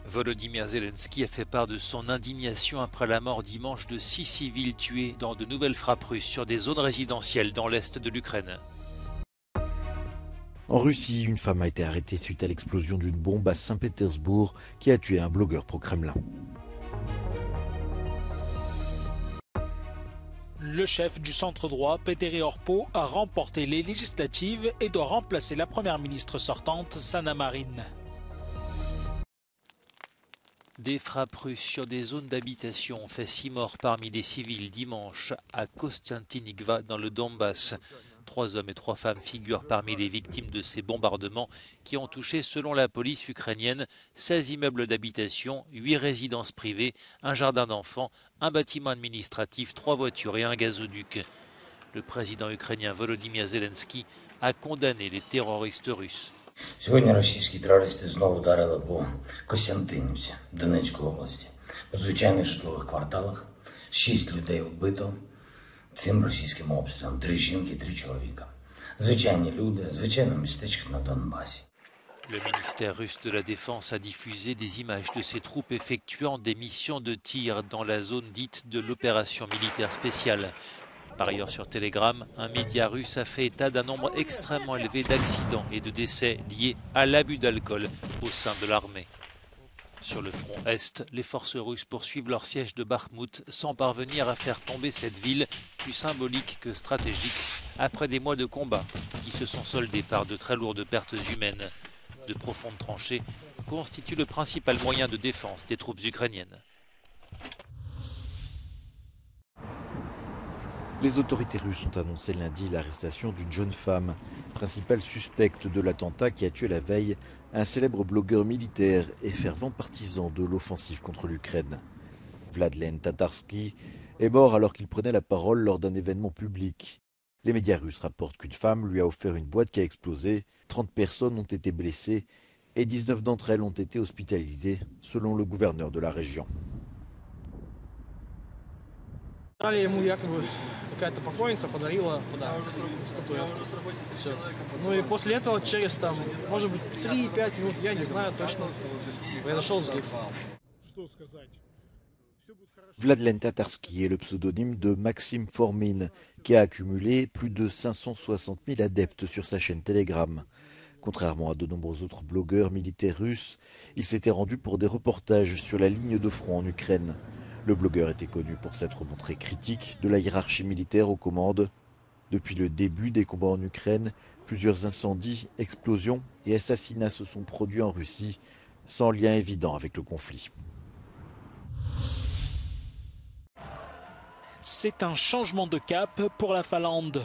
Volodymyr Zelensky a fait part de son indignation après la mort dimanche de 6 civils tués dans de nouvelles frappes russes sur des zones résidentielles dans l'est de l'Ukraine. En Russie, une femme a été arrêtée suite à l'explosion d'une bombe à Saint-Pétersbourg qui a tué un blogueur pro-Kremlin. Le chef du centre droit, Petteri Orpo, a remporté les législatives et doit remplacer la première ministre sortante, Sanna Marin. Des frappes russes sur des zones d'habitation ont fait 6 morts parmi les civils dimanche à Kostiantynivka dans le Donbass. 3 hommes et 3 femmes figurent parmi les victimes de ces bombardements qui ont touché, selon la police ukrainienne, 16 immeubles d'habitation, 8 résidences privées, un jardin d'enfants, un bâtiment administratif, 3 voitures et un gazoduc. Le président ukrainien Volodymyr Zelensky a condamné les terroristes russes. Сьогодні російські терористи знову вдарили по Костянтинівці, Донецької області. У звичайних житлових кварталах 6 людей вбито цим російським обстрілом, 3 жінки, 3 чоловіка. Звичайні люди, звичайне містечко на Донбасі. Le ministère russe de la Défense a diffusé des images de ses troupes effectuant des missions de tir dans la zone dite de l'opération militaire spéciale. Par ailleurs, sur Telegram, un média russe a fait état d'un nombre extrêmement élevé d'accidents et de décès liés à l'abus d'alcool au sein de l'armée. Sur le front Est, les forces russes poursuivent leur siège de Bakhmout sans parvenir à faire tomber cette ville, plus symbolique que stratégique, après des mois de combat qui se sont soldés par de très lourdes pertes humaines. De profondes tranchées constituent le principal moyen de défense des troupes ukrainiennes. Les autorités russes ont annoncé lundi l'arrestation d'une jeune femme, principale suspecte de l'attentat qui a tué la veille un célèbre blogueur militaire et fervent partisan de l'offensive contre l'Ukraine. Vladlen Tatarsky est mort alors qu'il prenait la parole lors d'un événement public. Les médias russes rapportent qu'une femme lui a offert une boîte qui a explosé, 30 personnes ont été blessées et 19 d'entre elles ont été hospitalisées, selon le gouverneur de la région. Ему якобы какая-то покойница подарила подарок, статуэтку. Все. Ну и после этого, через там, может быть, 3-5 минут, я не знаю точно, произошел взрыв. Что сказать? Vladlen Tatarsky est le pseudonyme de Maxime Formin, qui a accumulé plus de 560 000 adeptes sur sa chaîne Telegram. Contrairement à de nombreux autres blogueurs militaires russes, il s'était rendu pour des reportages sur la ligne de front en Ukraine. Le blogueur était connu pour s'être montré critique de la hiérarchie militaire aux commandes. Depuis le début des combats en Ukraine, plusieurs incendies, explosions et assassinats se sont produits en Russie, sans lien évident avec le conflit. C'est un changement de cap pour la Finlande.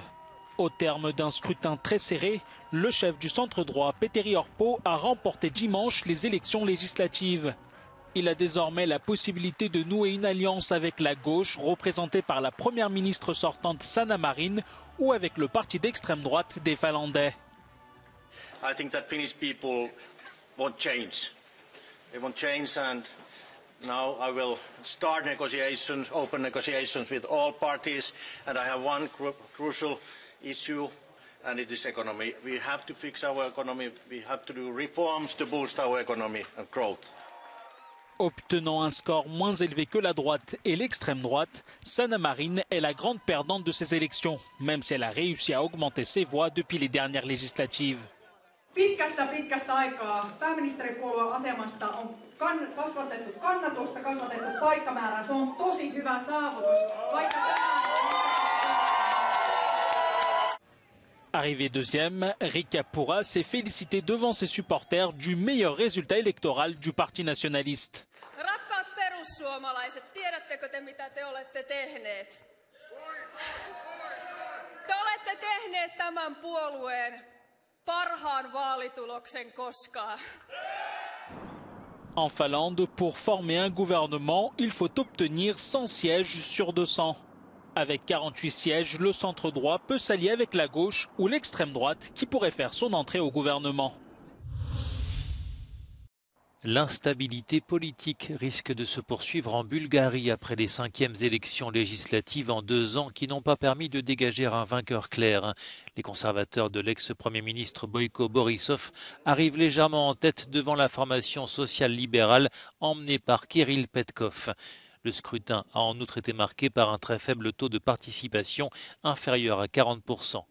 Au terme d'un scrutin très serré, le chef du centre droit, Petteri Orpo, a remporté dimanche les élections législatives. Il a désormais la possibilité de nouer une alliance avec la gauche, représentée par la première ministre sortante Sanna Marin, ou avec le parti d'extrême droite des Finlandais. I think that Finnish people want change. They want change, and now I will start negotiations, open negotiations with all parties, and I have one crucial issue, and it is economy. We have to fix our economy. We have to do reforms to boost our economy and growth. Obtenant un score moins élevé que la droite et l'extrême droite, Sanna Marin est la grande perdante de ces élections, même si elle a réussi à augmenter ses voix depuis les dernières législatives. Pitkästä aikaa pääministeripuolueen asemasta on kasvatettu kannatusta, kasvatettu paikkamäärää. Se on tosi hyvä saavutus. Arrivé deuxième, Riikka Purra s'est félicité devant ses supporters du meilleur résultat électoral du Parti nationaliste. Rakkaat perussuomalaiset, tiedättekö te mitä te olette tehneet? Te olette tehneet tämän puolueen parhaan vaalituloksen koskaan. En Finlande, pour former un gouvernement, il faut obtenir 100 sièges sur 200. Avec 48 sièges, le centre droit peut s'allier avec la gauche ou l'extrême droite qui pourrait faire son entrée au gouvernement. L'instabilité politique risque de se poursuivre en Bulgarie après les 5e élections législatives en 2 ans qui n'ont pas permis de dégager un vainqueur clair. Les conservateurs de l'ex-premier ministre Boyko Borisov arrivent légèrement en tête devant la formation sociale-libérale emmenée par Kirill Petkov. Le scrutin a en outre été marqué par un très faible taux de participation inférieur à 40%.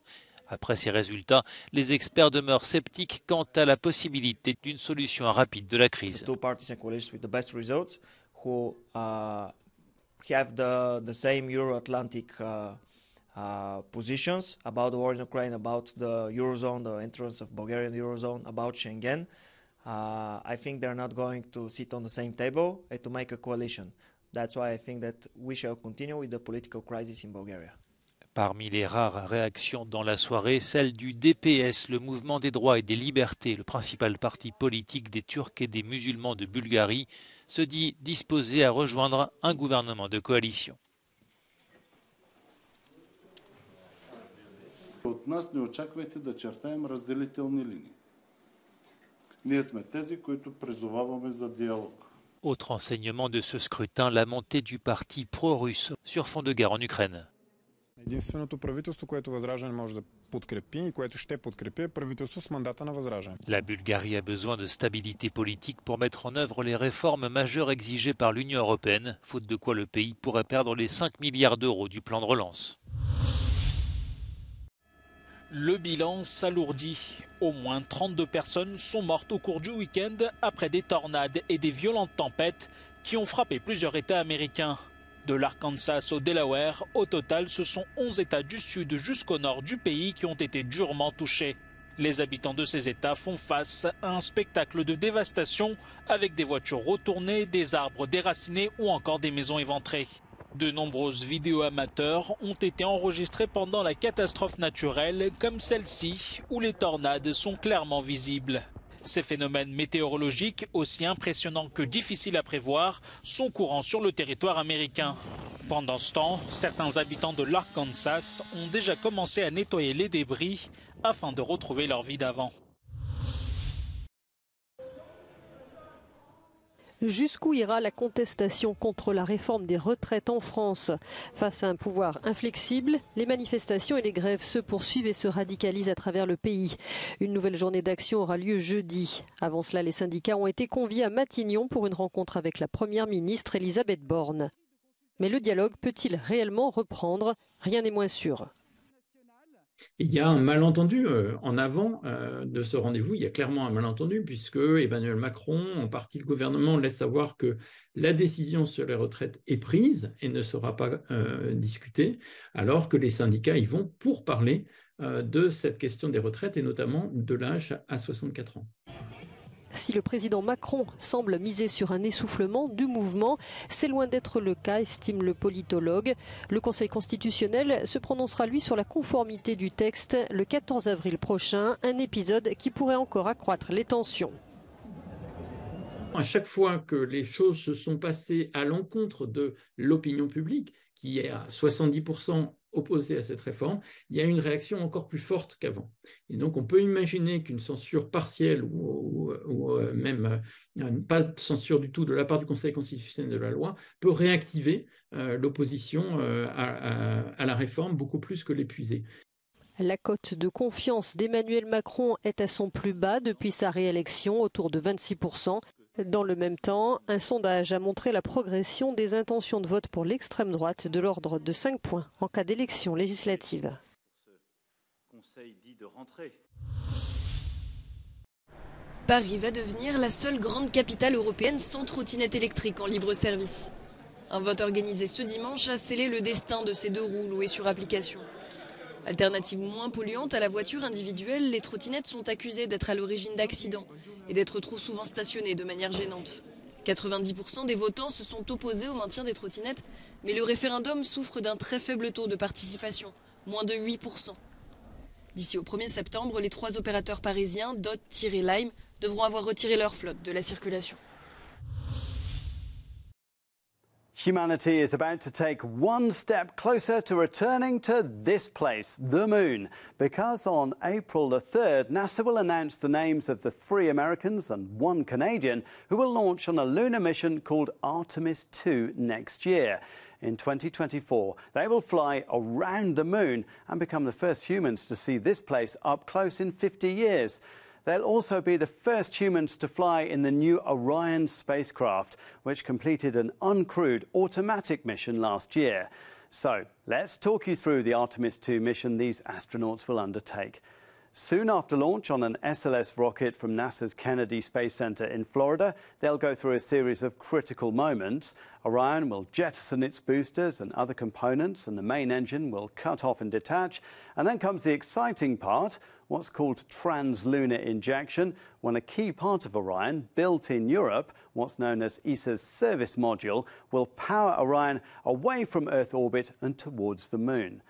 Après ces résultats, les experts demeurent sceptiques quant à la possibilité d'une solution rapide de la crise. Positions about the war in Ukraine, about the Eurozone, the entrance of Bulgaria in the Eurozone, about Schengen. I think they're not going to sit on the same table and to make a coalition. That's why I think that we shall continue with the political crisis in Bulgaria. Parmi les rares réactions dans la soirée, celle du DPS, le mouvement des droits et des libertés, le principal parti politique des Turcs et des musulmans de Bulgarie, se dit disposé à rejoindre un gouvernement de coalition. От нас не очаквайте да чертаем разделителни линии. Ние сме тези, които призоваваме за диалог. Autre enseignement de ce scrutin, la montée du parti pro-russe sur fond de guerre en Ukraine. Единственото правителство, което Възраждане може да подкрепи и което ще подкрепи е правителство с мандата на Възраждане. La Bulgarie a besoin de stabilité politique pour mettre en œuvre les réformes majeures exigées par l'Union européenne, faute de quoi le pays pourrait perdre les 5 milliards d'euros du plan de relance. Le bilan s'alourdit. Au moins 32 personnes sont mortes au cours du week-end après des tornades et des violentes tempêtes qui ont frappé plusieurs États américains. De l'Arkansas au Delaware, au total, ce sont 11 États du sud jusqu'au nord du pays qui ont été durement touchés. Les habitants de ces États font face à un spectacle de dévastation avec des voitures retournées, des arbres déracinés ou encore des maisons éventrées. De nombreuses vidéos amateurs ont été enregistrées pendant la catastrophe naturelle, comme celle-ci, où les tornades sont clairement visibles. Ces phénomènes météorologiques, aussi impressionnants que difficiles à prévoir, sont courants sur le territoire américain. Pendant ce temps, certains habitants de l'Arkansas ont déjà commencé à nettoyer les débris afin de retrouver leur vie d'avant. Jusqu'où ira la contestation contre la réforme des retraites en France? Face à un pouvoir inflexible, les manifestations et les grèves se poursuivent et se radicalisent à travers le pays. Une nouvelle journée d'action aura lieu jeudi. Avant cela, les syndicats ont été conviés à Matignon pour une rencontre avec la première ministre Elisabeth Borne. Mais le dialogue peut-il réellement reprendre? Rien n'est moins sûr. Il y a un malentendu en avant de ce rendez-vous. Il y a clairement un malentendu puisque Emmanuel Macron, en partie le gouvernement, laisse savoir que la décision sur les retraites est prise et ne sera pas discutée, alors que les syndicats y vont pour parler de cette question des retraites et notamment de l'âge à 64 ans. Si le président Macron semble miser sur un essoufflement du mouvement, c'est loin d'être le cas, estime le politologue. Le Conseil constitutionnel se prononcera, lui, sur la conformité du texte le 14 avril prochain, un épisode qui pourrait encore accroître les tensions. À chaque fois que les choses se sont passées à l'encontre de l'opinion publique, qui est à 70% opposée à cette réforme, il y a une réaction encore plus forte qu'avant. Et donc on peut imaginer qu'une censure partielle ou même pas de censure du tout de la part du Conseil constitutionnel de la loi peut réactiver l'opposition à la réforme beaucoup plus que l'épuiser. La cote de confiance d'Emmanuel Macron est à son plus bas depuis sa réélection, autour de 26%. Dans le même temps, un sondage a montré la progression des intentions de vote pour l'extrême droite de l'ordre de 5 points en cas d'élection législative. Paris va devenir la seule grande capitale européenne sans trottinette électrique en libre service. Un vote organisé ce dimanche a scellé le destin de ces 2 roues louées sur application. Alternative moins polluante à la voiture individuelle, les trottinettes sont accusées d'être à l'origine d'accidents et d'être trop souvent stationnées de manière gênante. 90% des votants se sont opposés au maintien des trottinettes, mais le référendum souffre d'un très faible taux de participation, moins de 8%. D'ici au 1er septembre, les 3 opérateurs parisiens, Dott, Tir et Lime, devront avoir retiré leur flotte de la circulation. Humanity is about to take one step closer to returning to this place, the moon, because on April the 3rd, NASA will announce the names of the 3 Americans and 1 Canadian who will launch on a lunar mission called Artemis 2 next year. In 2024, they will fly around the moon and become the first humans to see this place up close in 50 years. They'll also be the first humans to fly in the new Orion spacecraft, which completed an uncrewed automatic mission last year. So let's talk you through the Artemis 2 mission these astronauts will undertake. Soon after launch on an SLS rocket from NASA's Kennedy Space Center in Florida, they'll go through a series of critical moments. Orion will jettison its boosters and other components, and the main engine will cut off and detach. And then comes the exciting part, what's called translunar injection, when a key part of Orion, built in Europe, what's known as ESA's service module, will power Orion away from Earth orbit and towards the moon.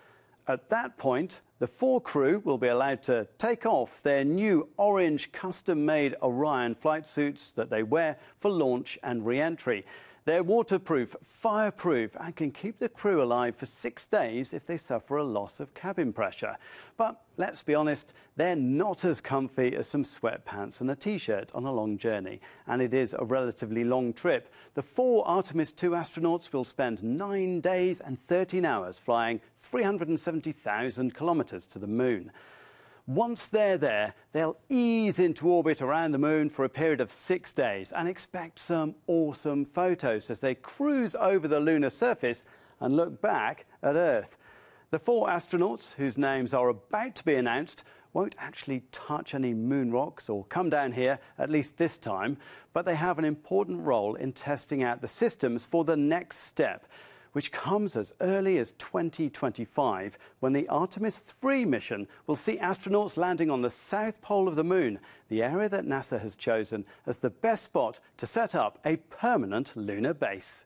At that point, the 4 crew will be allowed to take off their new orange custom-made Orion flight suits that they wear for launch and re-entry. They're waterproof, fireproof, and can keep the crew alive for 6 days if they suffer a loss of cabin pressure. But let's be honest, they're not as comfy as some sweatpants and a t-shirt on a long journey. And it is a relatively long trip. The 4 Artemis 2 astronauts will spend 9 days and 13 hours flying 370,000 kilometers to the moon. Once they're there, they'll ease into orbit around the moon for a period of 6 days and expect some awesome photos as they cruise over the lunar surface and look back at Earth. The 4 astronauts, whose names are about to be announced, won't actually touch any moon rocks or come down here, at least this time, but they have an important role in testing out the systems for the next step, which comes as early as 2025, when the Artemis 3 mission will see astronauts landing on the south pole of the moon, the area that NASA has chosen as the best spot to set up a permanent lunar base.